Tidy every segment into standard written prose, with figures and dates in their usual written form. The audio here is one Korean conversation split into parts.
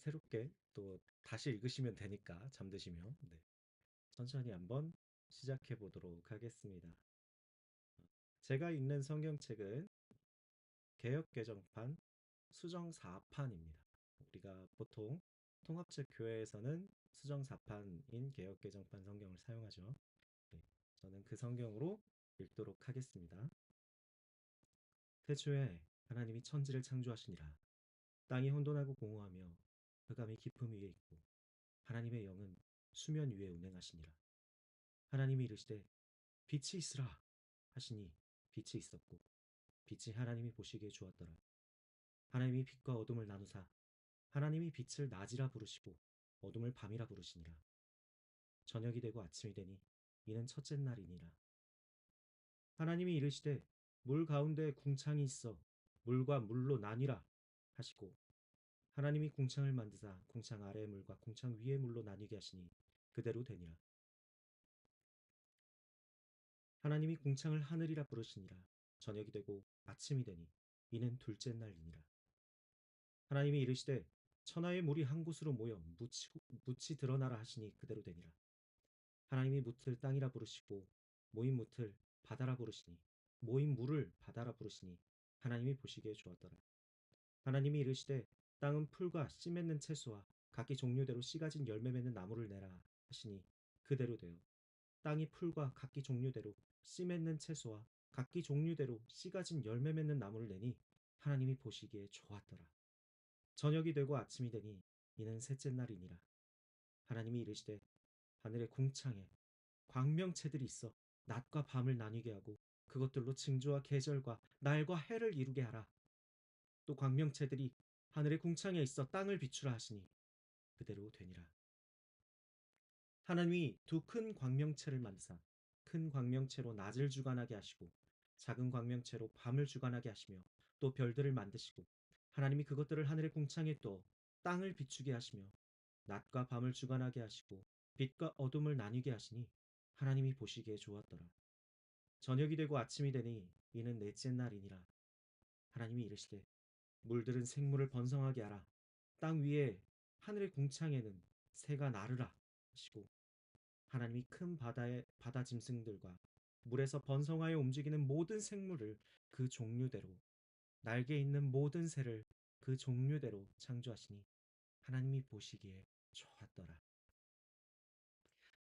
새롭게 또 다시 읽으시면 되니까 잠드시면 네. 천천히 한번 시작해 보도록 하겠습니다. 제가 읽는 성경책은 개역개정판 수정 4판입니다. 우리가 보통 통합책 교회에서는 수정 4판인 개역개정판 성경을 사용하죠. 네, 저는 그 성경으로 읽도록 하겠습니다. 태초에 하나님이 천지를 창조하시니라. 땅이 혼돈하고 공허하며 흑암이 깊음 위에 있고 하나님의 영은 수면 위에 운행하시니라. 하나님이 이르시되 빛이 있으라 하시니 빛이 있었고 빛이 하나님이 보시기에 좋았더라. 하나님이 빛과 어둠을 나누사 하나님이 빛을 낮이라 부르시고 어둠을 밤이라 부르시니라. 저녁이 되고 아침이 되니 이는 첫째 날이니라. 하나님이 이르시되 물 가운데 궁창이 있어 물과 물로 나뉘라 하시고 하나님이 궁창을 만드사 궁창 아래의 물과 궁창 위의 물로 나뉘게 하시니 그대로 되니라. 하나님이 궁창을 하늘이라 부르시니라. 저녁이 되고 아침이 되니 이는 둘째 날이니라. 하나님이 이르시되 천하의 물이 한 곳으로 모여 묻이 드러나라 하시니 그대로 되니라. 하나님이 묻을 땅이라 부르시고 모인 묻을 바다라 부르시니 모인 물을 바다라 부르시니 하나님이 보시기에 좋았더라. 하나님이 이르시되 땅은 풀과 씨 맺는 채소와 각기 종류대로 씨 가진 열매 맺는 나무를 내라 하시니 그대로 되어 땅이 풀과 각기 종류대로 씨 맺는 채소와 각기 종류대로 씨 가진 열매 맺는 나무를 내니 하나님이 보시기에 좋았더라. 저녁이 되고 아침이 되니 이는 셋째 날이니라. 하나님이 이르시되 하늘의 궁창에 광명체들이 있어 낮과 밤을 나뉘게 하고 그것들로 징조와 계절과 날과 해를 이루게 하라. 또 광명체들이 하늘의 궁창에 있어 땅을 비추라 하시니 그대로 되니라. 하나님이 두 큰 광명체를 만드사 큰 광명체로 낮을 주관하게 하시고 작은 광명체로 밤을 주관하게 하시며 또 별들을 만드시고 하나님이 그것들을 하늘의 궁창에 떠 땅을 비추게 하시며 낮과 밤을 주관하게 하시고 빛과 어둠을 나뉘게 하시니 하나님이 보시기에 좋았더라. 저녁이 되고 아침이 되니 이는 넷째 날이니라. 하나님이 이르시되 물들은 생물을 번성하게 하라. 땅 위에 하늘의 궁창에는 새가 나르라 하시고 하나님이 큰 바다의 바다 짐승들과 물에서 번성하여 움직이는 모든 생물을 그 종류대로 날개 있는 모든 새를 그 종류대로 창조하시니 하나님이 보시기에 좋았더라.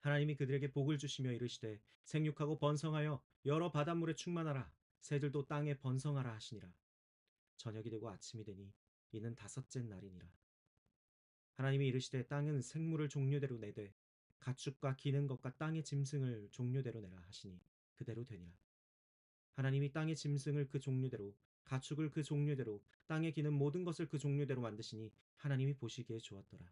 하나님이 그들에게 복을 주시며 이르시되 생육하고 번성하여 여러 바닷물에 충만하라. 새들도 땅에 번성하라 하시니라. 저녁이 되고 아침이 되니 이는 다섯째 날이니라. 하나님이 이르시되 땅은 생물을 종류대로 내되 가축과 기는 것과 땅의 짐승을 종류대로 내라 하시니 그대로 되니라. 하나님이 땅의 짐승을 그 종류대로 가축을 그 종류대로 땅에 기는 모든 것을 그 종류대로 만드시니 하나님이 보시기에 좋았더라.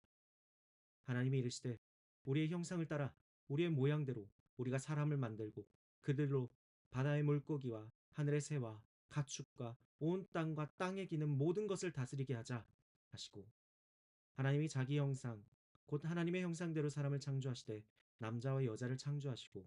하나님이 이르시되 우리의 형상을 따라 우리의 모양대로 우리가 사람을 만들고 그들로 바다의 물고기와 하늘의 새와 가축과 온 땅과 땅에 기는 모든 것을 다스리게 하자 하시고 하나님이 자기 형상 곧 하나님의 형상대로 사람을 창조하시되 남자와 여자를 창조하시고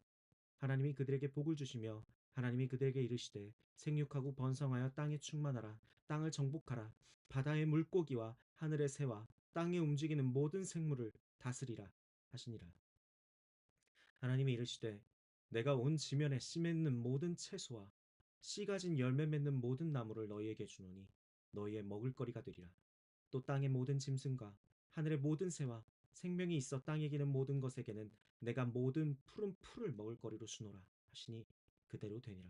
하나님이 그들에게 복을 주시며 하나님이 그들에게 이르시되 생육하고 번성하여 땅에 충만하라. 땅을 정복하라. 바다의 물고기와 하늘의 새와 땅에 움직이는 모든 생물을 다스리라 하시니라. 하나님이 이르시되 내가 온 지면에 씨 맺는 모든 채소와 씨 가진 열매 맺는 모든 나무를 너희에게 주노니 너희의 먹을거리가 되리라. 또 땅의 모든 짐승과 하늘의 모든 새와 생명이 있어 땅에 기는 모든 것에게는 내가 모든 푸른 풀을 먹을거리로 주노라 하시니 그대로 되니라.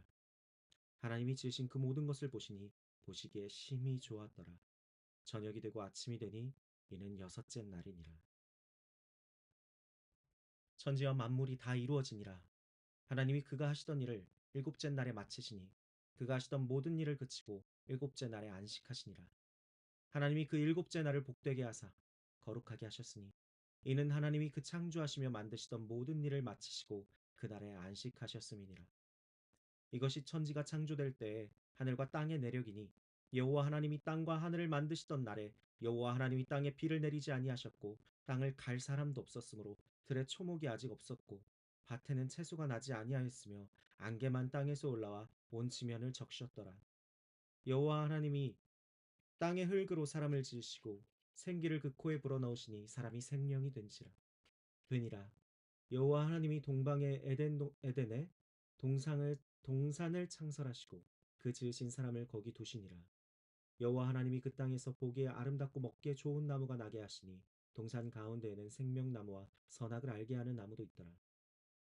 하나님이 지으신 그 모든 것을 보시니 보시기에 심히 좋았더라. 저녁이 되고 아침이 되니 이는 여섯째 날이니라. 천지와 만물이 다 이루어지니라. 하나님이 그가 하시던 일을 일곱째 날에 마치시니 그가 하시던 모든 일을 그치고 일곱째 날에 안식하시니라. 하나님이 그 일곱째 날을 복되게 하사 거룩하게 하셨으니 이는 하나님이 그 창조하시며 만드시던 모든 일을 마치시고 그날에 안식하셨음이니라. 이것이 천지가 창조될 때에 하늘과 땅의 내력이니 여호와 하나님이 땅과 하늘을 만드시던 날에 여호와 하나님이 땅에 비를 내리지 아니하셨고 땅을 갈 사람도 없었으므로 들에 초목이 아직 없었고 밭에는 채소가 나지 아니하였으며 안개만 땅에서 올라와 온 지면을 적셨더라. 여호와 하나님이 땅의 흙으로 사람을 지으시고 생기를 그 코에 불어넣으시니 사람이 생명이 되니라. 여호와 하나님이 동방의 에덴에 동산을 창설하시고 그 지으신 사람을 거기 두시니라. 여호와 하나님이 그 땅에서 보기에 아름답고 먹기에 좋은 나무가 나게 하시니 동산 가운데에는 생명나무와 선악을 알게 하는 나무도 있더라.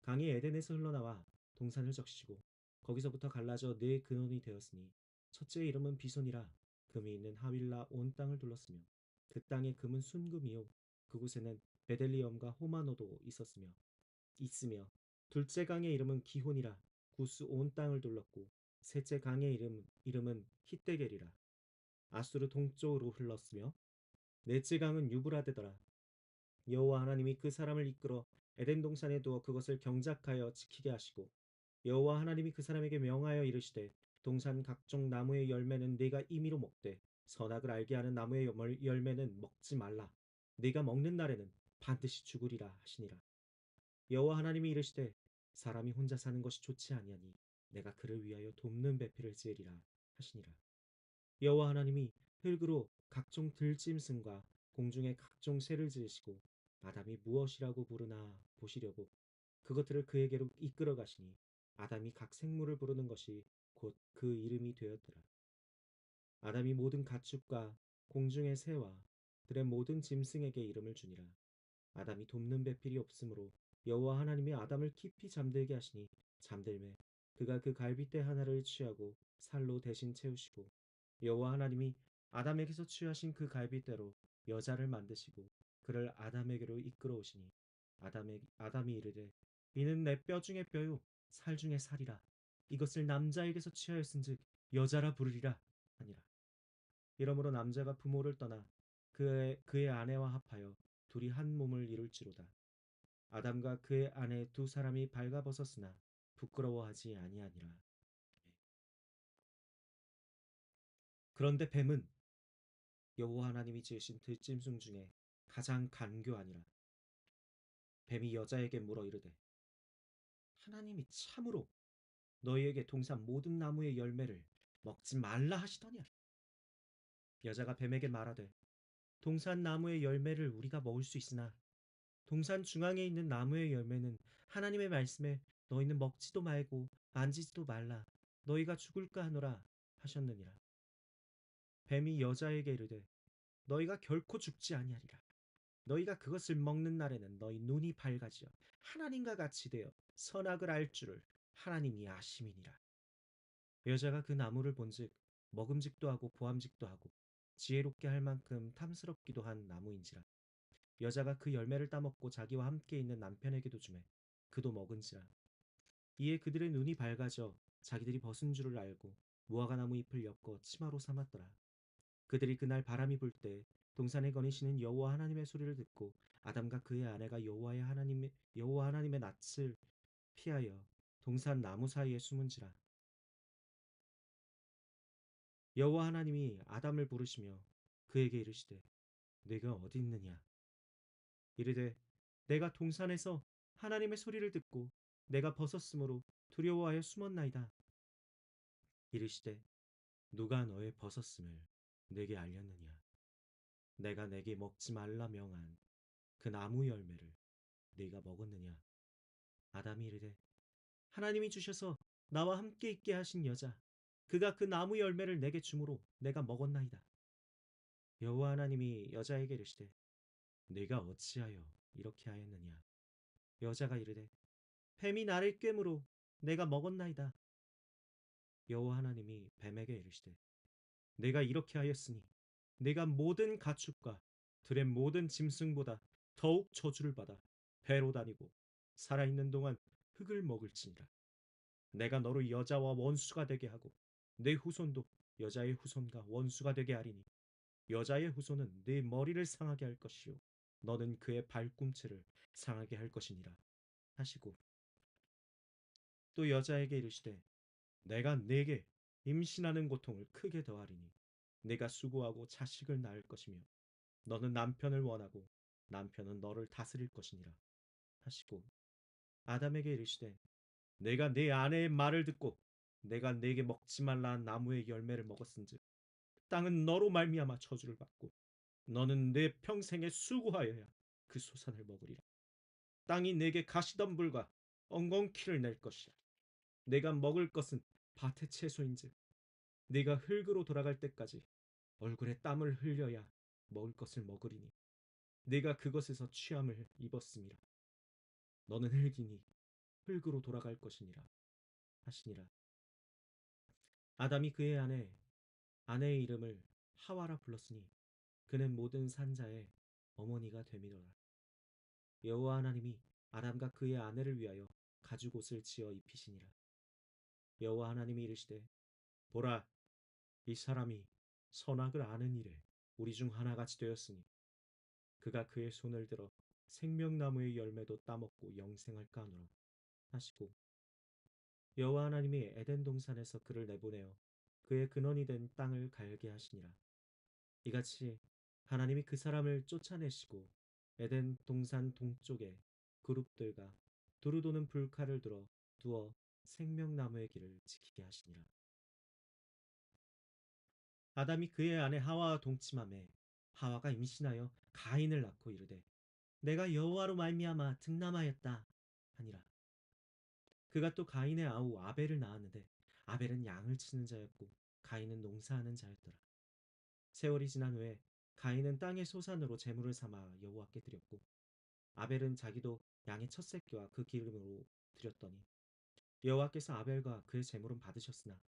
강이 에덴에서 흘러나와 동산을 적시고 거기서부터 갈라져 네 근원이 되었으니 첫째의 이름은 비손이라. 금이 있는 하윌라 온 땅을 둘렀으며 그 땅의 금은 순금이요 그곳에는 베델리엄과 호마노도 있으며 둘째 강의 이름은 기혼이라. 구스 온 땅을 둘렀고 셋째 강의 이름은 히데겔이라. 아수르 동쪽으로 흘렀으며 넷째 강은 유브라데더라. 여호와 하나님이 그 사람을 이끌어 에덴 동산에 두어 그것을 경작하여 지키게 하시고 여호와 하나님이 그 사람에게 명하여 이르시되 동산 각종 나무의 열매는 네가 임의로 먹되 선악을 알게 하는 나무의 열매는 먹지 말라. 네가 먹는 날에는 반드시 죽으리라 하시니라. 여호와 하나님이 이르시되 사람이 혼자 사는 것이 좋지 아니하니 내가 그를 위하여 돕는 배필을 지으리라 하시니라. 여호와 하나님이 흙으로 각종 들짐승과 공중의 각종 새를 지으시고 아담이 무엇이라고 부르나 보시려고 그것들을 그에게로 이끌어 가시니 아담이 각 생물을 부르는 것이 곧 그 이름이 되었더라. 아담이 모든 가축과 공중의 새와 들의 모든 짐승에게 이름을 주니라. 아담이 돕는 배필이 없으므로 여호와 하나님이 아담을 깊이 잠들게 하시니 잠들매 그가 그 갈빗대 하나를 취하고 살로 대신 채우시고 여호와 하나님이 아담에게서 취하신 그 갈빗대로 여자를 만드시고 그를 아담에게로 이끌어 오시니 아담이 이르되 이는 내 뼈 중에 뼈요 살 중에 살이라. 이것을 남자에게서 취하였은즉 여자라 부르리라 하니라. 이러므로 남자가 부모를 떠나 그의 아내와 합하여 둘이 한 몸을 이룰지로다. 아담과 그의 아내 두 사람이 발가벗었으나 부끄러워하지 아니하니라. 그런데 뱀은 여호와 하나님이 지으신 들짐승 중에 가장 간교하니라. 뱀이 여자에게 물어 이르되 하나님이 참으로 너희에게 동산 모든 나무의 열매를 먹지 말라 하시더냐. 여자가 뱀에게 말하되 동산 나무의 열매를 우리가 먹을 수 있으나 동산 중앙에 있는 나무의 열매는 하나님의 말씀에 너희는 먹지도 말고 만지지도 말라 너희가 죽을까 하노라 하셨느니라. 뱀이 여자에게 이르되 너희가 결코 죽지 아니하리라. 너희가 그것을 먹는 날에는 너희 눈이 밝아지어 하나님과 같이 되어 선악을 알 줄을 하나님이 아심이니라. 여자가 그 나무를 본즉 먹음직도 하고 보암직도 하고 지혜롭게 할 만큼 탐스럽기도 한 나무인지라. 여자가 그 열매를 따먹고 자기와 함께 있는 남편에게도 주매 그도 먹은지라. 이에 그들의 눈이 밝아져 자기들이 벗은 줄을 알고 무화과 나무 잎을 엮어 치마로 삼았더라. 그들이 그날 바람이 불 때 동산에 거니시는 여호와 하나님의 소리를 듣고 아담과 그의 아내가 여호와 하나님의 낯을 피하여 동산 나무 사이에 숨은지라. 여호와 하나님이 아담을 부르시며 그에게 이르시되 네가 어디 있느냐. 이르되 내가 동산에서 하나님의 소리를 듣고 내가 벗었으므로 두려워하여 숨었나이다. 이르시되 누가 너의 벗었음을 내게 알렸느냐. 내가 내게 먹지 말라 명한 그 나무 열매를 네가 먹었느냐. 아담이 이르되 하나님이 주셔서 나와 함께 있게 하신 여자 그가 그 나무 열매를 내게 주므로 내가 먹었나이다. 여호와 하나님이 여자에게 이르시되 네가 어찌하여 이렇게 하였느냐. 여자가 이르되 뱀이 나를 꿰므로 내가 먹었나이다. 여호와 하나님이 뱀에게 이르시되 내가 이렇게 하였으니 내가 모든 가축과 들의 모든 짐승보다 더욱 저주를 받아 배로 다니고 살아있는 동안 흙을 먹을지니라. 내가 너를 여자와 원수가 되게 하고 내 후손도 여자의 후손과 원수가 되게 하리니 여자의 후손은 네 머리를 상하게 할 것이요 너는 그의 발꿈치를 상하게 할 것이니라 하시고 또 여자에게 이르시되 내가 네게 임신하는 고통을 크게 더하리니 네가 수고하고 자식을 낳을 것이며 너는 남편을 원하고 남편은 너를 다스릴 것이니라 하시고 아담에게 이르시되 내가 네 아내의 말을 듣고 내가 네게 먹지 말라 한 나무의 열매를 먹었은즉 땅은 너로 말미암아 저주를 받고 너는 내 평생에 수고하여야 그 소산을 먹으리라. 땅이 내게 가시덤불과 엉겅퀴를 낼 것이라. 내가 먹을 것은 밭의 채소인즉 네가 흙으로 돌아갈 때까지 얼굴에 땀을 흘려야 먹을 것을 먹으리니 네가 그것에서 취함을 입었음이라. 너는 흙이니 흙으로 돌아갈 것이니라 하시니라. 아담이 그의 아내의 이름을 하와라 불렀으니 그는 모든 산자의 어머니가 됨이로라. 여호와 하나님이 아담과 그의 아내를 위하여 가죽 옷을 지어 입히시니라. 여호와 하나님이 이르시되 보라, 이 사람이 선악을 아는 일에 우리 중 하나같이 되었으니 그가 그의 손을 들어 생명나무의 열매도 따먹고 영생할까 하노라 하시고, 여호와 하나님이 에덴 동산에서 그를 내보내어 그의 근원이 된 땅을 갈게 하시니라. 이같이 하나님이 그 사람을 쫓아내시고 에덴 동산 동쪽에 그룹들과 두루 도는 불칼을 들어 두어 생명나무의 길을 지키게 하시니라. 아담이 그의 아내 하와와 동침하매 하와가 임신하여 가인을 낳고 이르되 내가 여호와로 말미암아 득남하였다 하니라. 그가 또 가인의 아우 아벨을 낳았는데 아벨은 양을 치는 자였고 가인은 농사하는 자였더라. 세월이 지난 후에 가인은 땅의 소산으로 제물을 삼아 여호와께 드렸고 아벨은 자기도 양의 첫 새끼와 그 기름으로 드렸더니 여호와께서 아벨과 그의 제물은 받으셨으나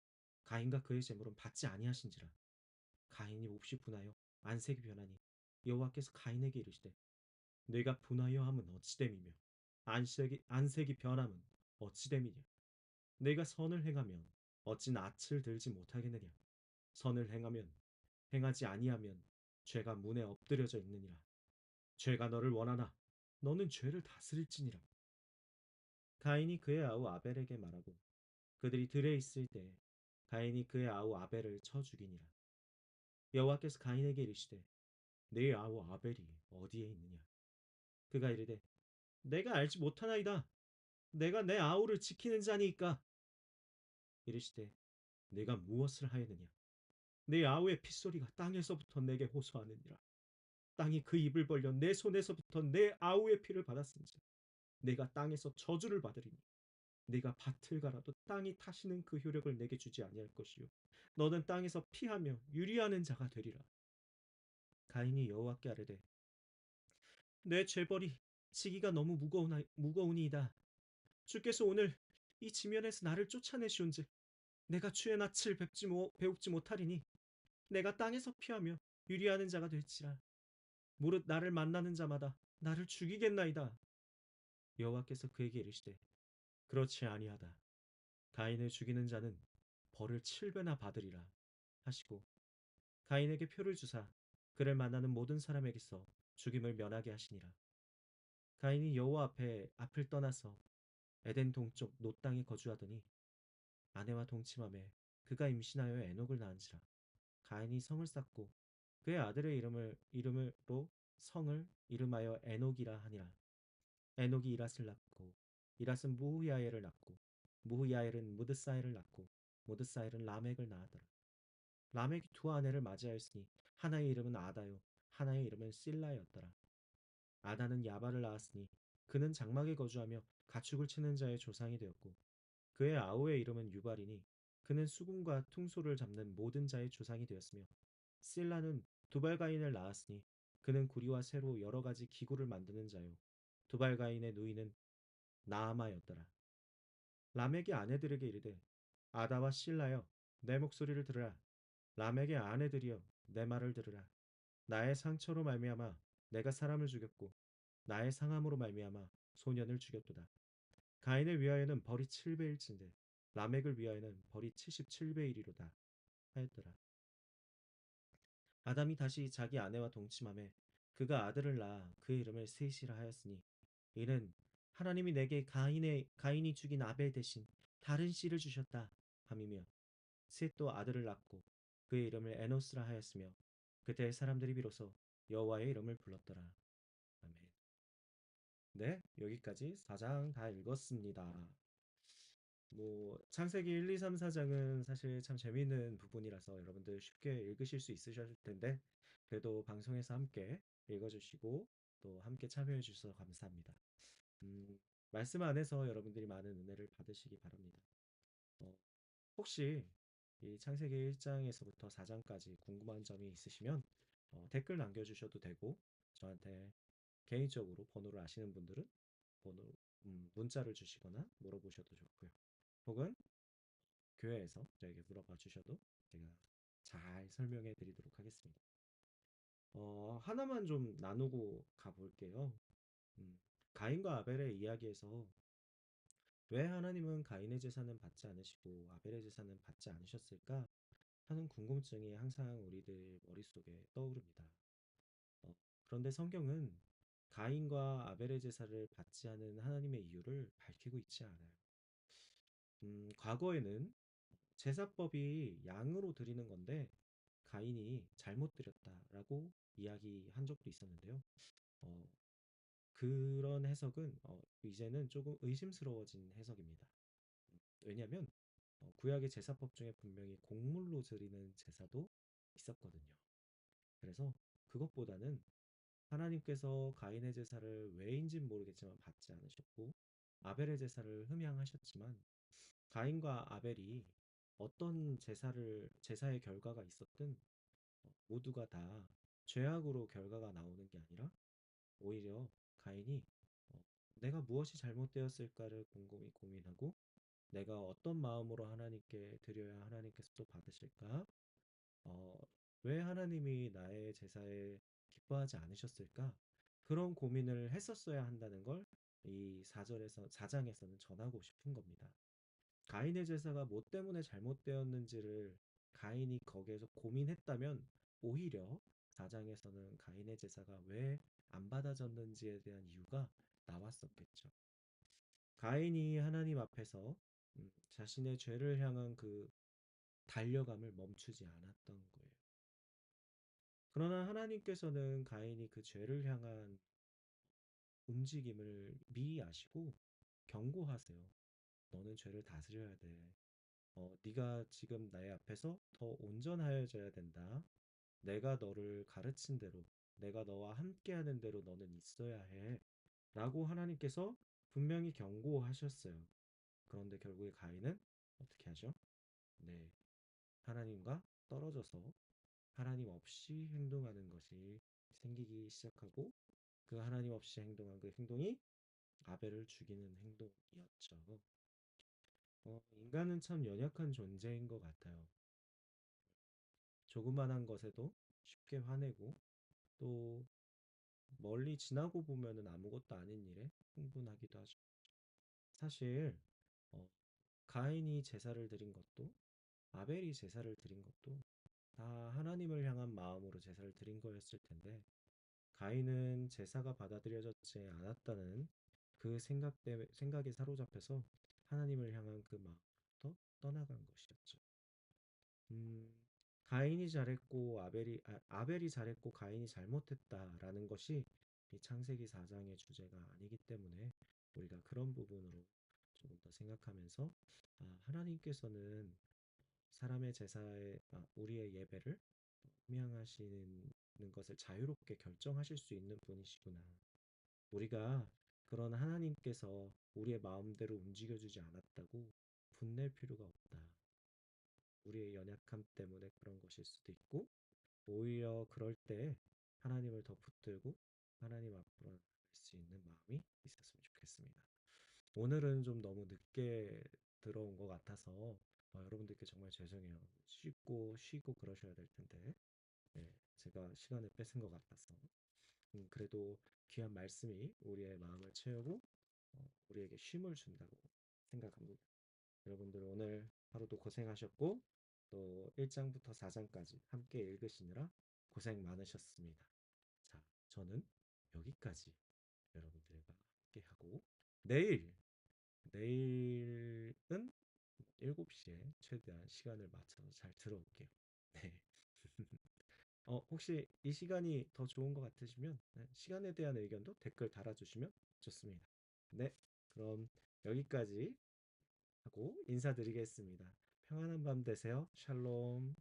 가인과 그의 제물은 받지 아니하신지라. 가인이 몹시 분하여 안색이 변하니 여호와께서 가인에게 이르시되 내가 분하여 함은 어찌됨이며 안색이 변함은 어찌됨이냐. 내가 선을 행하면 어찌 낯을 들지 못하겠느냐. 선을 행하지 아니하면 죄가 문에 엎드려져 있느니라. 죄가 너를 원하나 너는 죄를 다스릴지니라. 가인이 그의 아우 아벨에게 말하고 그들이 들에 있을 때 가인이 그의 아우 아벨을 쳐 죽이니라. 여호와께서 가인에게 이르시되 네 아우 아벨이 어디에 있느냐. 그가 이르되 내가 알지 못하나이다. 내가 내 아우를 지키는 자니이까. 이르시되 내가 무엇을 하였느냐. 내 아우의 핏소리가 땅에서부터 내게 호소하느니라. 땅이 그 입을 벌려 내 손에서부터 내 아우의 피를 받았은지 내가 땅에서 저주를 받으리니 네가 밭을 갈아도 땅이 타시는 그 효력을 내게 주지 아니할 것이요 너는 땅에서 피하며 유리하는 자가 되리라. 가인이 여호와께 아뢰되 내 죄벌이 지기가 너무 무거우니이다. 주께서 오늘 이 지면에서 나를 쫓아내시온즉 내가 주의 낯을 배웁지 못하리니 내가 땅에서 피하며 유리하는 자가 될지라. 무릇 나를 만나는 자마다 나를 죽이겠나이다. 여호와께서 그에게 이르시되 그렇지 아니하다. 가인을 죽이는 자는 벌을 7배나 받으리라 하시고 가인에게 표를 주사 그를 만나는 모든 사람에게서 죽임을 면하게 하시니라. 가인이 여호와 앞을 떠나서 에덴 동쪽 노 땅에 거주하더니 아내와 동침함에 그가 임신하여 에녹을 낳은지라. 가인이 성을 쌓고 그의 아들의 이름으로 성을 이름하여 에녹이라 하니라. 에녹이 이랏을 낳고 이랏은 무후야엘을 낳고 무후야엘은 무드사엘을 낳고 무드사엘은 라멕을 낳았더라. 라멕이 두 아내를 맞이하였으니 하나의 이름은 아다요 하나의 이름은 실라였더라. 아다는 야발을 낳았으니 그는 장막에 거주하며 가축을 치는 자의 조상이 되었고 그의 아우의 이름은 유발이니 그는 수금과 퉁소를 잡는 모든 자의 조상이 되었으며 실라는 두발가인을 낳았으니 그는 구리와 쇠로 여러 가지 기구를 만드는 자요 두발가인의 누이는 나아마였더라. 라멕의 아내들에게 이르되 아다와 실라여 내 목소리를 들으라. 라멕의 아내들이여 내 말을 들으라. 나의 상처로 말미암아 내가 사람을 죽였고 나의 상함으로 말미암아 소년을 죽였도다. 가인을 위하여는 벌이 7배일진데 라멕을 위하여는 벌이 77배이리로다 하였더라. 아담이 다시 자기 아내와 동침하매 그가 아들을 낳아 그 이름을 셋이라 하였으니 이는 하나님이 내게 가인이 죽인 아벨 대신 다른 씨를 주셨다 함이며 셋도 아들을 낳고 그의 이름을 에노스라 하였으며 그때 사람들이 비로소 여호와의 이름을 불렀더라. 아멘. 네, 여기까지 4장 다 읽었습니다. 뭐 창세기 1, 2, 3, 4장은 사실 참 재미있는 부분이라서 여러분들 쉽게 읽으실 수 있으실 텐데 그래도 방송에서 함께 읽어주시고 또 함께 참여해 주셔서 감사합니다. 음, 말씀 안에서 여러분들이 많은 은혜를 받으시기 바랍니다. 어, 혹시 이 창세기 1장에서부터 4장까지 궁금한 점이 있으시면 댓글 남겨주셔도 되고 저한테 개인적으로 번호를 아시는 분들은 번호 문자를 주시거나 물어보셔도 좋고요. 혹은 교회에서 저에게 물어봐 주셔도 제가 잘 설명해 드리도록 하겠습니다. 하나만 좀 나누고 가볼게요. 음, 가인과 아벨의 이야기에서 왜 하나님은 가인의 제사는 받지 않으시고 아벨의 제사는 받지 않으셨을까 하는 궁금증이 항상 우리들 머릿속에 떠오릅니다. 어, 그런데 성경은 가인과 아벨의 제사를 받지 않은 하나님의 이유를 밝히고 있지 않아요. 과거에는 제사법이 양으로 드리는 건데 가인이 잘못 드렸다라고 이야기한 적도 있었는데요. 어, 그런 해석은 이제는 조금 의심스러워진 해석입니다. 왜냐하면 구약의 제사법 중에 분명히 곡물로 드리는 제사도 있었거든요. 그래서 그것보다는 하나님께서 가인의 제사를 왜인진 모르겠지만 받지 않으셨고 아벨의 제사를 흠양하셨지만 가인과 아벨이 어떤 제사의 결과가 있었든 모두가 다 죄악으로 결과가 나오는 게 아니라 오히려 가인이 내가 무엇이 잘못되었을까를 곰곰이 고민하고 내가 어떤 마음으로 하나님께 드려야 하나님께서 또 받으실까? 어, 왜 하나님이 나의 제사에 기뻐하지 않으셨을까? 그런 고민을 했었어야 한다는 걸 이 4절에서 4장에서는 전하고 싶은 겁니다. 가인의 제사가 뭐 때문에 잘못되었는지를 가인이 거기에서 고민했다면 오히려 4장에서는 가인의 제사가 왜 안 받아졌는지에 대한 이유가 나왔었겠죠. 가인이 하나님 앞에서 자신의 죄를 향한 그 달려감을 멈추지 않았던 거예요. 그러나 하나님께서는 가인이 그 죄를 향한 움직임을 미리 아시고 경고하세요. 너는 죄를 다스려야 돼. 네가 지금 나의 앞에서 더 온전하여져야 된다. 내가 너를 가르친 대로, 내가 너와 함께하는 대로 너는 있어야 해. 라고 하나님께서 분명히 경고하셨어요. 그런데 결국에 가인은 어떻게 하죠? 네, 하나님과 떨어져서 하나님 없이 행동하는 것이 생기기 시작하고 그 하나님 없이 행동한 그 행동이 아벨을 죽이는 행동이었죠. 인간은 참 연약한 존재인 것 같아요. 조그만한 것에도 쉽게 화내고 또 멀리 지나고 보면은 아무것도 아닌 일에 흥분하기도 하죠. 사실 어, 가인이 제사를 드린 것도 아벨이 제사를 드린 것도 다 하나님을 향한 마음으로 제사를 드린 거였을 텐데 가인은 제사가 받아들여졌지 않았다는 그 생각에 사로잡혀서 하나님을 향한 그 마음부터 떠나간 것이었죠. 음, 가인이 잘했고 아벨이 잘했고 가인이 잘못했다라는 것이 이 창세기 4장의 주제가 아니기 때문에 우리가 그런 부분으로 조금 더 생각하면서 하나님께서는 사람의 우리의 예배를 음양하시는 것을 자유롭게 결정하실 수 있는 분이시구나. 우리가 그런 하나님께서 우리의 마음대로 움직여주지 않았다고 분낼 필요가 없다. 우리의 연약함 때문에 그런 것일 수도 있고, 오히려 그럴 때 하나님을 더 붙들고 하나님 앞으로 나갈 수 있는 마음이 있었으면 좋겠습니다. 오늘은 좀 너무 늦게 들어온 것 같아서 여러분들께 정말 죄송해요. 쉬고 그러셔야 될 텐데, 네, 제가 시간을 뺏은 것 같아서. 그래도 귀한 말씀이 우리의 마음을 채우고 우리에게 쉼을 준다고 생각합니다. 여러분들 오늘 하루도 고생하셨고 또 1장부터 4장까지 함께 읽으시느라 고생 많으셨습니다. 자, 저는 여기까지 여러분들과 함께 하고 내일은 7시에 최대한 시간을 맞춰서 잘 들어올게요. 네. 혹시 이 시간이 더 좋은 것 같으시면 시간에 대한 의견도 댓글 달아주시면 좋습니다. 네, 그럼 여기까지 하고 인사드리겠습니다. 평안한 밤 되세요. 샬롬.